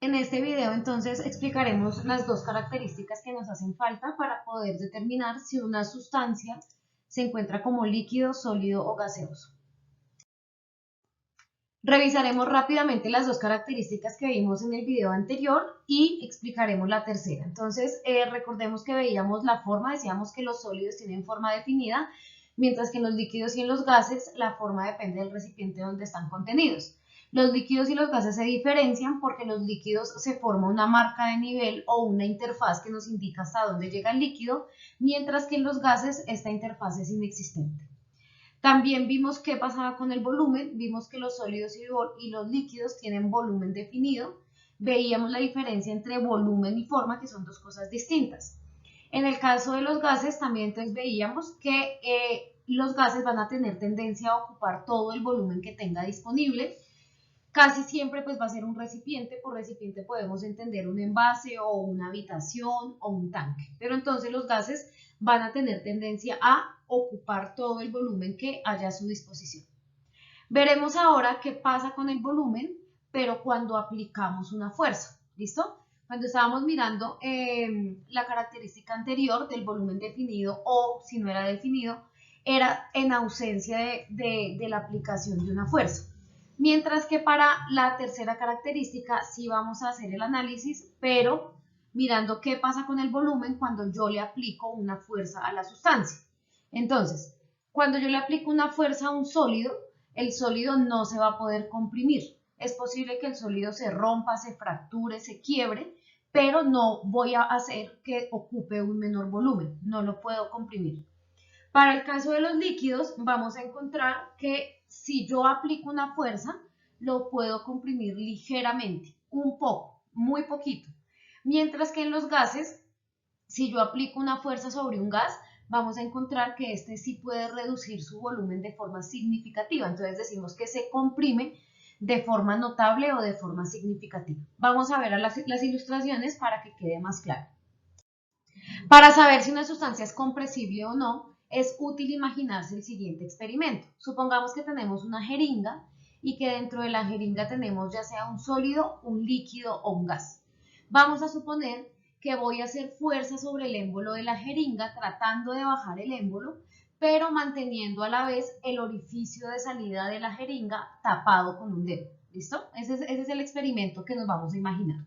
En este video entonces explicaremos las dos características que nos hacen falta para poder determinar si una sustancia se encuentra como líquido, sólido o gaseoso. Revisaremos rápidamente las dos características que vimos en el video anterior y explicaremos la tercera. Entonces, recordemos que veíamos la forma, decíamos que los sólidos tienen forma definida, mientras que en los líquidos y en los gases la forma depende del recipiente donde están contenidos. Los líquidos y los gases se diferencian porque en los líquidos se forma una marca de nivel o una interfaz que nos indica hasta dónde llega el líquido, mientras que en los gases esta interfaz es inexistente. También vimos qué pasaba con el volumen, vimos que los sólidos y los líquidos tienen volumen definido, veíamos la diferencia entre volumen y forma, que son dos cosas distintas. En el caso de los gases también entonces veíamos que los gases van a tener tendencia a ocupar todo el volumen que tenga disponible. Casi siempre pues va a ser un recipiente, por recipiente podemos entender un envase o una habitación o un tanque, pero entonces los gases van a tener tendencia a ocupar todo el volumen que haya a su disposición. Veremos ahora qué pasa con el volumen, pero cuando aplicamos una fuerza, ¿listo? Cuando estábamos mirando la característica anterior del volumen definido o si no era definido, era en ausencia de la aplicación de una fuerza. Mientras que para la tercera característica sí vamos a hacer el análisis, pero mirando qué pasa con el volumen cuando yo le aplico una fuerza a la sustancia. Entonces, cuando yo le aplico una fuerza a un sólido, el sólido no se va a poder comprimir. Es posible que el sólido se rompa, se fracture, se quiebre, pero no voy a hacer que ocupe un menor volumen, no lo puedo comprimir. Para el caso de los líquidos, vamos a encontrar que si yo aplico una fuerza, lo puedo comprimir ligeramente, un poco, muy poquito. Mientras que en los gases, si yo aplico una fuerza sobre un gas, vamos a encontrar que este sí puede reducir su volumen de forma significativa. Entonces decimos que se comprime de forma notable o de forma significativa. Vamos a ver las ilustraciones para que quede más claro. Para saber si una sustancia es compresible o no, es útil imaginarse el siguiente experimento. Supongamos que tenemos una jeringa y que dentro de la jeringa tenemos ya sea un sólido, un líquido o un gas. Vamos a suponer que voy a hacer fuerza sobre el émbolo de la jeringa tratando de bajar el émbolo, pero manteniendo a la vez el orificio de salida de la jeringa tapado con un dedo. ¿Listo? Ese es el experimento que nos vamos a imaginar.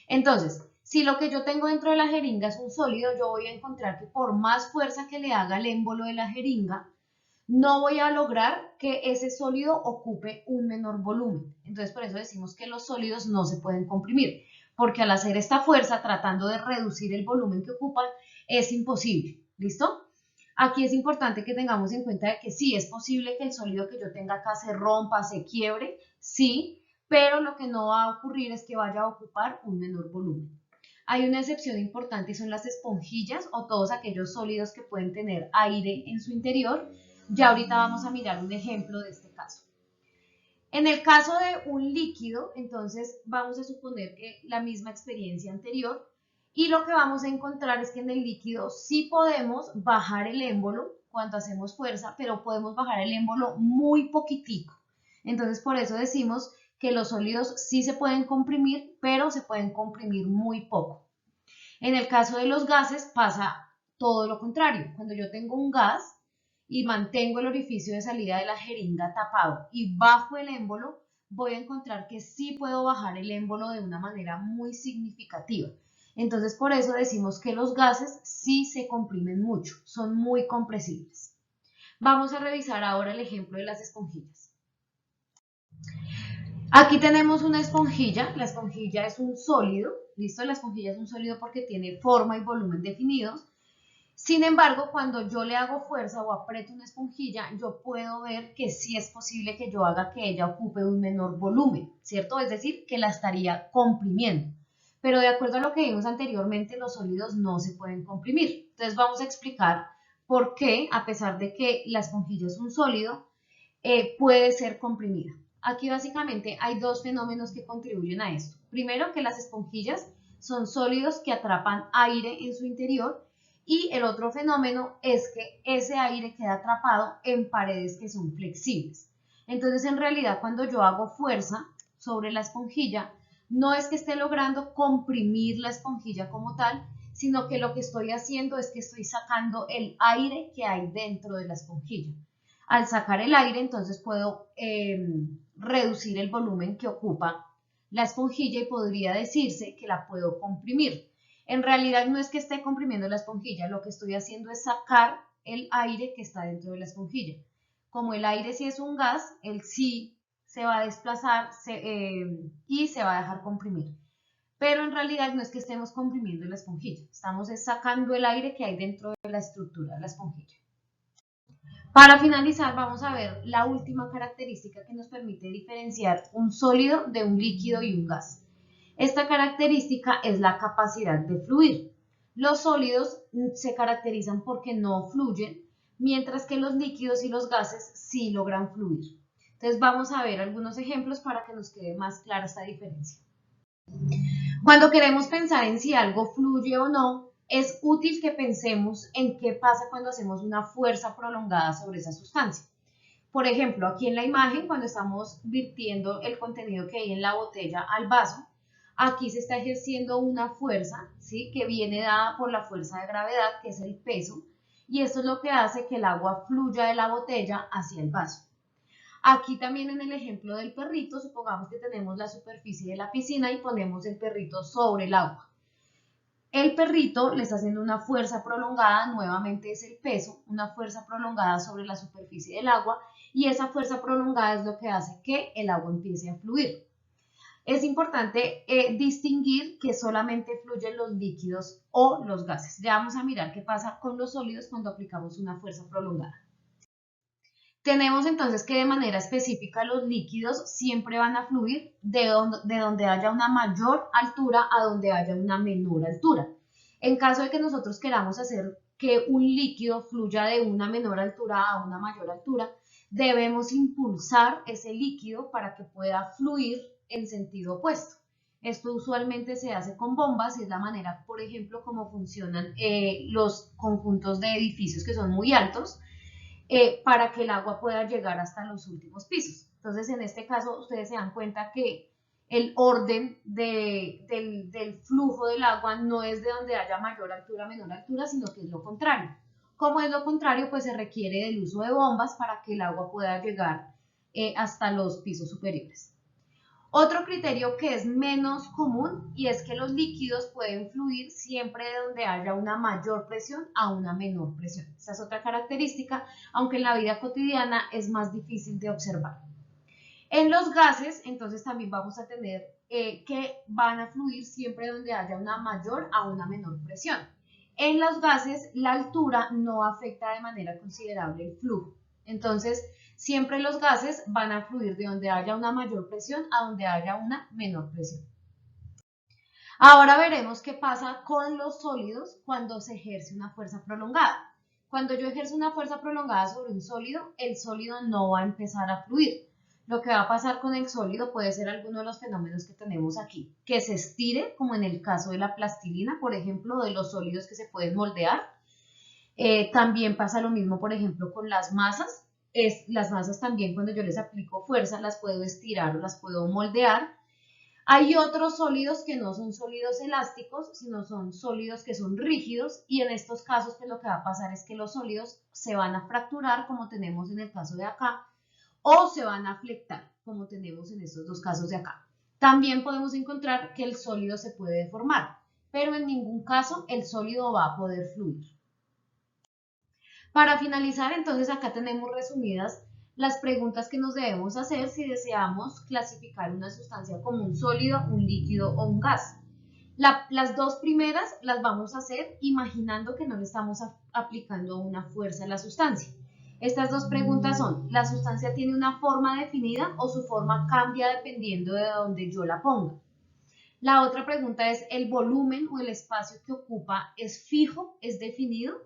Entonces, si lo que yo tengo dentro de la jeringa es un sólido, yo voy a encontrar que por más fuerza que le haga el émbolo de la jeringa, no voy a lograr que ese sólido ocupe un menor volumen. Entonces, por eso decimos que los sólidos no se pueden comprimir, porque al hacer esta fuerza, tratando de reducir el volumen que ocupan, es imposible. ¿Listo? Aquí es importante que tengamos en cuenta de que sí, es posible que el sólido que yo tenga acá se rompa, se quiebre, sí, pero lo que no va a ocurrir es que vaya a ocupar un menor volumen. Hay una excepción importante y son las esponjillas o todos aquellos sólidos que pueden tener aire en su interior. Ya ahorita vamos a mirar un ejemplo de este caso. En el caso de un líquido, entonces vamos a suponer que la misma experiencia anterior y lo que vamos a encontrar es que en el líquido sí podemos bajar el émbolo cuando hacemos fuerza, pero podemos bajar el émbolo muy poquitico. Entonces por eso decimos que los sólidos sí se pueden comprimir, pero se pueden comprimir muy poco. En el caso de los gases pasa todo lo contrario. Cuando yo tengo un gas y mantengo el orificio de salida de la jeringa tapado y bajo el émbolo, voy a encontrar que sí puedo bajar el émbolo de una manera muy significativa. Entonces por eso decimos que los gases sí se comprimen mucho, son muy compresibles. Vamos a revisar ahora el ejemplo de las esponjillas. Aquí tenemos una esponjilla, la esponjilla es un sólido, ¿listo? La esponjilla es un sólido porque tiene forma y volumen definidos. Sin embargo, cuando yo le hago fuerza o aprieto una esponjilla, yo puedo ver que sí es posible que yo haga que ella ocupe un menor volumen, ¿cierto? Es decir, que la estaría comprimiendo. Pero de acuerdo a lo que vimos anteriormente, los sólidos no se pueden comprimir. Entonces vamos a explicar por qué, a pesar de que la esponjilla es un sólido, puede ser comprimida. Aquí básicamente hay dos fenómenos que contribuyen a esto. Primero, que las esponjillas son sólidos que atrapan aire en su interior y el otro fenómeno es que ese aire queda atrapado en paredes que son flexibles. Entonces, en realidad, cuando yo hago fuerza sobre la esponjilla, No es que esté logrando comprimir la esponjilla como tal, sino que lo que estoy haciendo es que estoy sacando el aire que hay dentro de la esponjilla. Al sacar el aire, entonces puedo reducir el volumen que ocupa la esponjilla y podría decirse que la puedo comprimir. En realidad no es que esté comprimiendo la esponjilla, lo que estoy haciendo es sacar el aire que está dentro de la esponjilla. Como el aire sí es un gas, él sí se va a desplazar y se va a dejar comprimir. Pero en realidad no es que estemos comprimiendo la esponjilla, estamos sacando el aire que hay dentro de la estructura de la esponjilla. Para finalizar, vamos a ver la última característica que nos permite diferenciar un sólido de un líquido y un gas. Esta característica es la capacidad de fluir. Los sólidos se caracterizan porque no fluyen, mientras que los líquidos y los gases sí logran fluir. Entonces vamos a ver algunos ejemplos para que nos quede más clara esta diferencia. Cuando queremos pensar en si algo fluye o no, es útil que pensemos en qué pasa cuando hacemos una fuerza prolongada sobre esa sustancia. Por ejemplo, aquí en la imagen, cuando estamos virtiendo el contenido que hay en la botella al vaso, aquí se está ejerciendo una fuerza, ¿sí?, que viene dada por la fuerza de gravedad, que es el peso, y esto es lo que hace que el agua fluya de la botella hacia el vaso. Aquí también en el ejemplo del perrito, supongamos que tenemos la superficie de la piscina y ponemos el perrito sobre el agua. El perrito le está haciendo una fuerza prolongada, nuevamente es el peso, una fuerza prolongada sobre la superficie del agua, y esa fuerza prolongada es lo que hace que el agua empiece a fluir. Es importante distinguir que solamente fluyen los líquidos o los gases. Ya vamos a mirar qué pasa con los sólidos cuando aplicamos una fuerza prolongada. Tenemos entonces que de manera específica los líquidos siempre van a fluir de donde haya una mayor altura a donde haya una menor altura. En caso de que nosotros queramos hacer que un líquido fluya de una menor altura a una mayor altura, debemos impulsar ese líquido para que pueda fluir en sentido opuesto. Esto usualmente se hace con bombas y es la manera, por ejemplo, como funcionan los conjuntos de edificios que son muy altos, para que el agua pueda llegar hasta los últimos pisos. Entonces, en este caso, ustedes se dan cuenta que el orden del flujo del agua no es de donde haya mayor altura, menor altura, sino que es lo contrario. Como es lo contrario, pues se requiere del uso de bombas para que el agua pueda llegar hasta los pisos superiores. Otro criterio que es menos común y es que los líquidos pueden fluir siempre de donde haya una mayor presión a una menor presión. Esa es otra característica, aunque en la vida cotidiana es más difícil de observar. En los gases, entonces también vamos a tener que van a fluir siempre donde haya una mayor a una menor presión. En los gases, la altura no afecta de manera considerable el flujo. Entonces, siempre los gases van a fluir de donde haya una mayor presión a donde haya una menor presión. Ahora veremos qué pasa con los sólidos cuando se ejerce una fuerza prolongada. Cuando yo ejerzo una fuerza prolongada sobre un sólido, el sólido no va a empezar a fluir. Lo que va a pasar con el sólido puede ser alguno de los fenómenos que tenemos aquí, que se estire, como en el caso de la plastilina, por ejemplo, de los sólidos que se pueden moldear. También pasa lo mismo, por ejemplo, con las masas. Las masas también, cuando yo les aplico fuerza, las puedo estirar o las puedo moldear. Hay otros sólidos que no son sólidos elásticos, sino son sólidos que son rígidos, y en estos casos pues, lo que va a pasar es que los sólidos se van a fracturar, como tenemos en el caso de acá, o se van a flectar, como tenemos en estos dos casos de acá. También podemos encontrar que el sólido se puede deformar, pero en ningún caso el sólido va a poder fluir. Para finalizar, entonces acá tenemos resumidas las preguntas que nos debemos hacer si deseamos clasificar una sustancia como un sólido, un líquido o un gas. Las dos primeras las vamos a hacer imaginando que no le estamos aplicando una fuerza a la sustancia. Estas dos preguntas son, ¿la sustancia tiene una forma definida o su forma cambia dependiendo de donde yo la ponga? La otra pregunta es, ¿el volumen o el espacio que ocupa es fijo, es definido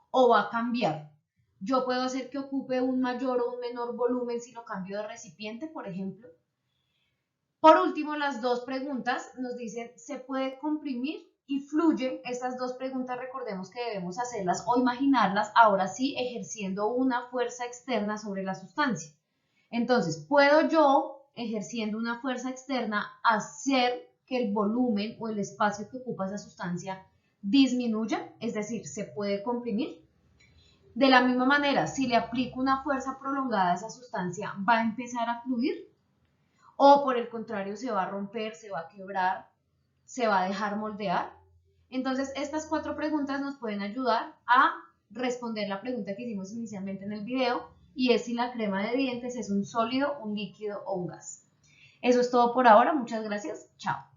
o va a cambiar? Yo puedo hacer que ocupe un mayor o un menor volumen si lo cambio de recipiente, por ejemplo. Por último, las dos preguntas nos dicen, ¿se puede comprimir y fluye? Estas dos preguntas recordemos que debemos hacerlas o imaginarlas, ahora sí, ejerciendo una fuerza externa sobre la sustancia. Entonces, ¿puedo yo, ejerciendo una fuerza externa, hacer que el volumen o el espacio que ocupa esa sustancia disminuya, es decir, se puede comprimir. De la misma manera, si le aplico una fuerza prolongada a esa sustancia, va a empezar a fluir, o por el contrario se va a romper, se va a quebrar, se va a dejar moldear. Entonces, estas 4 preguntas nos pueden ayudar a responder la pregunta que hicimos inicialmente en el video, y es si la crema de dientes es un sólido, un líquido o un gas. Eso es todo por ahora. Muchas gracias. Chao.